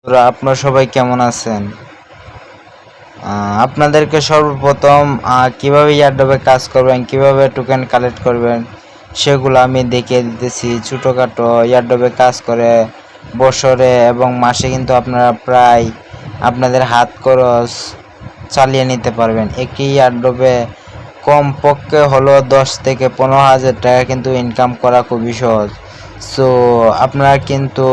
আপনারা সবাই কেমন আছেন? আপনাদেরকে সর্বপ্রথম কিভাবে এয়ারড্রপে কাজ করবেন, কিভাবে টোকেন কালেক্ট করবেন সেগুলো আমি দেখিয়ে দিতেছি। ছোটোখাটো এয়ারড্রপে কাজ করে বছরে এবং মাসে কিন্তু আপনারা প্রায় আপনাদের হাত খরচ চালিয়ে নিতে পারবেন। একটি এয়ারড্রপে কমপক্ষে হলো 10 থেকে 15,000 টাকা কিন্তু ইনকাম করা খুবই সহজ। সো আপনারা কিন্তু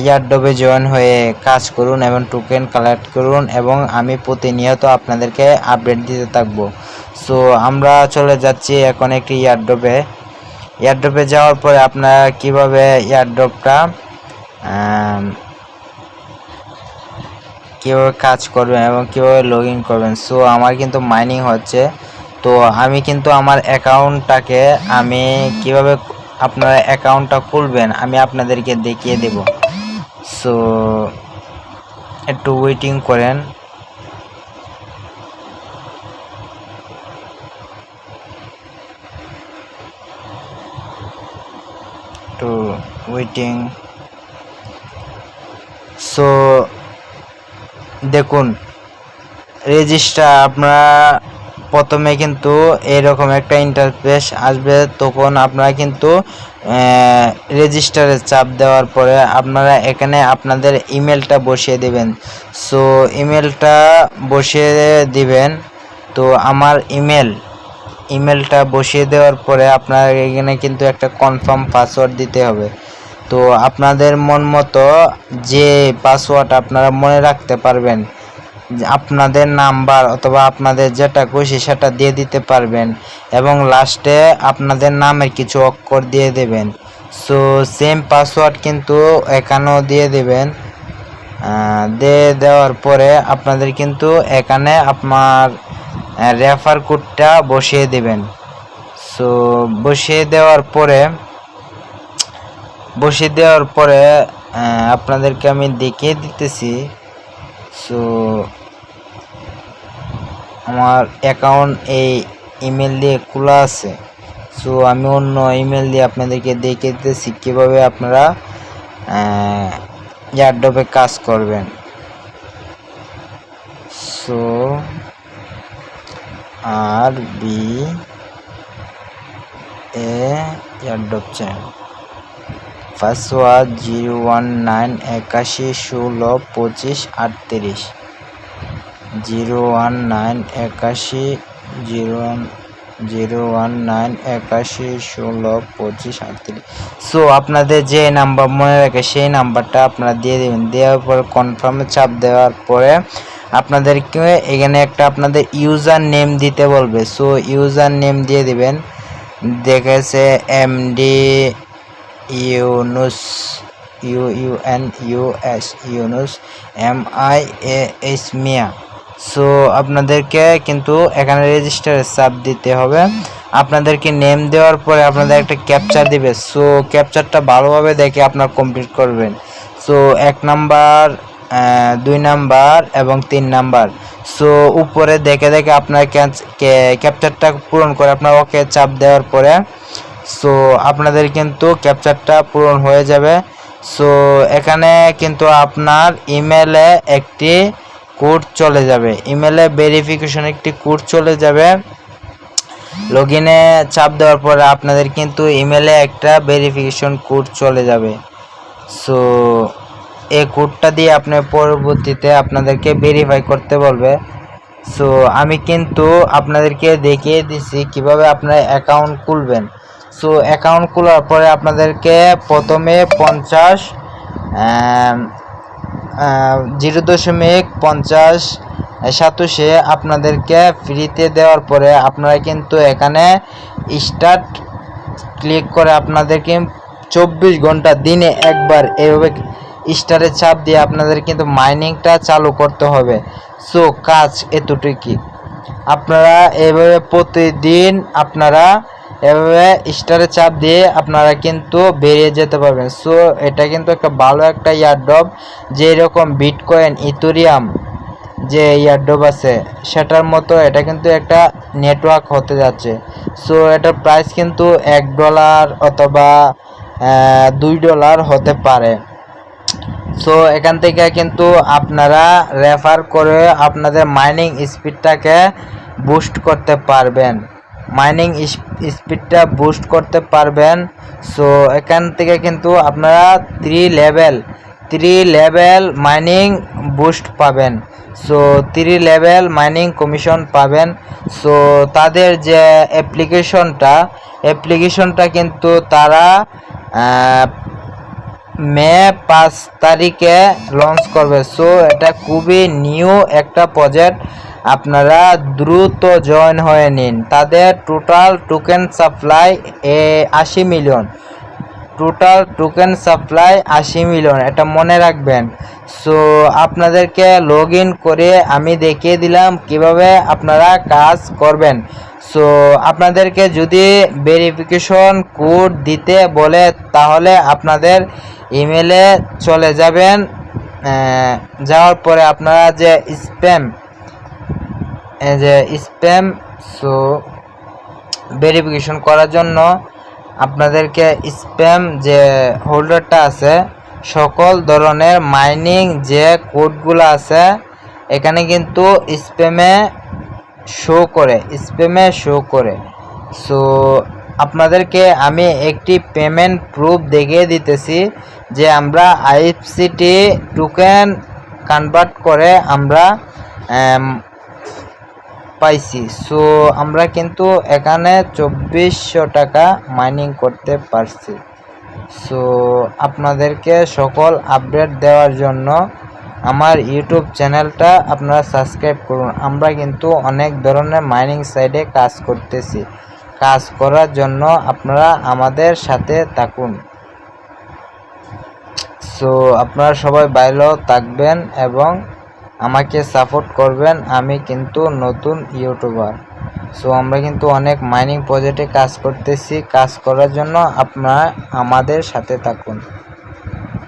এয়ারড্রপে জয়েন হয়ে কাজ করুন এবং টোকেন কালেক্ট করুন এবং আমি প্রতিনিয়ত আপনাদেরকে আপডেট দিতে থাকবো। সো আমরা চলে যাচ্ছি এখন একটি এয়ারড্রপে যাওয়ার পরে আপনারা কিভাবে এয়ারড্রপটা কীভাবে কাজ করবেন এবং কীভাবে লগ ইন করবেন। সো আমার কিন্তু মাইনিং হচ্ছে, তো আমি কিন্তু আমার অ্যাকাউন্টটাকে আমি কিভাবে আপনারা অ্যাকাউন্টটা খুলবেন আমি আপনাদেরকে দেখিয়ে দেব। সো একটু ওয়েটিং করেন। একটু ওয়েটিং। সো দেখুন রেজিস্টার আপনারা প্রথমে কিন্তু এরকম একটা ইন্টারফেস আসবে, তখন আপনারা কিন্তু রেজিস্টারে চাপ দেওয়ার পরে আপনারা এখানে আপনাদের ইমেলটা বসিয়ে দেবেন। সো ইমেলটা বসিয়ে দিবেন। তো আমার ইমেলটা বসিয়ে দেওয়ার পরে আপনার এখানে কিন্তু একটা কনফার্ম পাসওয়ার্ড দিতে হবে। তো আপনাদের মন মতো যে পাসওয়ার্ড আপনারা মনে রাখতে পারবেন, আপনাদের নাম্বার অথবা আপনাদের যেটা খুশি সেটা দিয়ে দিতে পারবেন এবং লাস্টে আপনাদের নামের কিছু অক্ষর দিয়ে দেবেন। সো সেম পাসওয়ার্ড কিন্তু এখানেও দিয়ে দেবেন। দিয়ে দেওয়ার পরে আপনাদের কিন্তু এখানে আপনার রেফার কোডটা বসিয়ে দেবেন। সো বসিয়ে দেওয়ার পরে আপনাদেরকে আমি দেখিয়ে দিতেছি। সো আমার অ্যাকাউন্ট এই ইমেল দিয়ে খোলা আছে। সো আমি অন্য ইমেল দিয়ে আপনাদেরকে দেখিয়ে দিতেছি কীভাবে আপনারা এয়ারড্রপে কাজ করবেন। So airdrop channel password 01981162538 01981162538। So আপনাদের যে নাম্বার মনে রাখে সেই নাম্বারটা আপনারা দিয়ে দেবেন। দেওয়ার পরে কনফার্মে চাপ দেওয়ার পরে আপনাদেরকে এখানে একটা আপনাদের ইউজার নেম দিতে বলবে। সো ইউজার নেম দিয়ে দিবেন। দেখেছে এমডি ইউনুস ইউনুস MIAH মিয়া। সো আপনাদেরকে কিন্তু এখানে রেজিস্টারে চাপ দিতে হবে। আপনাদেরকে নেম দেওয়ার পরে আপনাদের একটা ক্যাপচার দিবে। সো ক্যাপচারটা ভালোভাবে দেখে আপনারা কমপ্লিট করবেন। সো 1 নাম্বার 2 নাম্বার এবং 3 নাম্বার। সো উপরে দেখে আপনার ক্যাপচারটা পূরণ করে আপনার ওকে চাপ দেওয়ার পরে সো আপনাদের কিন্তু ক্যাপচারটা পূরণ হয়ে যাবে। সো এখানে কিন্তু আপনার ইমেলে একটি কোড চলে যাবে, ইমেলে ভেরিফিকেশন একটি কোড চলে যাবে। লগইনে চাপ দেওয়ার পরে আপনাদের কিন্তু ইমেলে একটা ভেরিফিকেশন কোড চলে যাবে। সো এই কোডটা দিয়ে আপনি পরবর্তীতে আপনাদেরকে ভেরিফাই করতে বলবে। সো আমি কিন্তু আপনাদেরকে দেখিয়ে দিচ্ছি কিভাবে আপনারা অ্যাকাউন্ট খুলবেন। সো অ্যাকাউন্ট খোলার পরে আপনাদেরকে প্রথমে 0.50 আপনাদেরকে ফ্রিতে দেওয়ার পরে আপনারা কিন্তু এখানে স্টার্ট ক্লিক করে আপনাদেরকে 24 ঘন্টা দিনে একবার এইভাবে স্টারে চাপ দিয়ে আপনাদের কিন্তু মাইনিংটা চালু করতে হবে। সো কাজ এতটুকুই। আপনারা এভাবে প্রতিদিন আপনারা এভাবে স্টারে চাপ দিয়ে আপনারা কিন্তু বেরিয়ে যেতে পারবেন। সো এটা কিন্তু একটা ভালো একটা এয়ারড্রপ, যে এরকম বিটকয়েন ইথেরিয়াম যে এয়ারড্রপ আছে সেটার মতো এটা কিন্তু একটা নেটওয়ার্ক হতে যাচ্ছে। সো এটার প্রাইস কিন্তু $1 অথবা $2 হতে পারে। সো এখান থেকে কিন্তু আপনারা রেফার করে আপনাদের মাইনিং স্পিডটাকে বুস্ট করতে পারবেন, মাইনিং স্পিডটা বুস্ট করতে পারবেন। সো এখান থেকে কিন্তু আপনারা 3 লেভেল মাইনিং বুস্ট পাবেন। সো 3 লেভেল মাইনিং কমিশন পাবেন। সো তাদের যে অ্যাপ্লিকেশনটা কিন্তু তারা মে 5 তারিখে লঞ্চ করবে। সো এটা খুবই নিউ একটা প্রজেক্ট, আপনারা দ্রুত জয়েন হয়ে নিন। তাদের total token supply 80 million, total token supply 80 million, এটা মনে রাখবেন। সো আপনাদেরকে লগ ইন করে আমি দেখিয়ে দিলাম কিভাবে আপনারা কাজ করবেন। সো আপনাদেরকে যদি ভেরিফিকেশন কোড দিতে বলে তাহলে আপনাদের ইমেলে চলে যাবেন, যাওয়ার পরে আপনারা যে স্প্যাম সো ভেরিফিকেশন করার জন্য আপনাদেরকে স্প্যাম যে হোল্ডারটা আছে, সকল ধরনের মাইনিং যে কোডগুলো আছে এখানে কিন্তু স্প্যামে শো করে। সো আপনাদেরকে আমি একটি পেমেন্ট প্রুফ দেখিয়ে দিতেছি যে আমরা আইএফসিটি টোকেন কনভার্ট করে আমরা পাইছি। সো আমরা কিন্তু এখানে 2400 টাকা মাইনিং করতে পারছি। সো আপনাদেরকে সকল আপডেট দেওয়ার জন্য আমার ইউটিউব চ্যানেলটা আপনারা সাবস্ক্রাইব করুন। আমরা কিন্তু অনেক ধরনের মাইনিং সাইটে কাজ করতেছি, কাজ করার জন্য আপনারা আমাদের সাথে থাকুন। সো আপনারা সবাই ভালো থাকবেন এবং আমাকে সাপোর্ট করবেন, আমি কিন্তু নতুন ইউটিউবার। সো আমরা কিন্তু অনেক মাইনিং প্রজেক্টে কাজ করতেছি, কাজ করার জন্য আপনারা আমাদের সাথে থাকুন।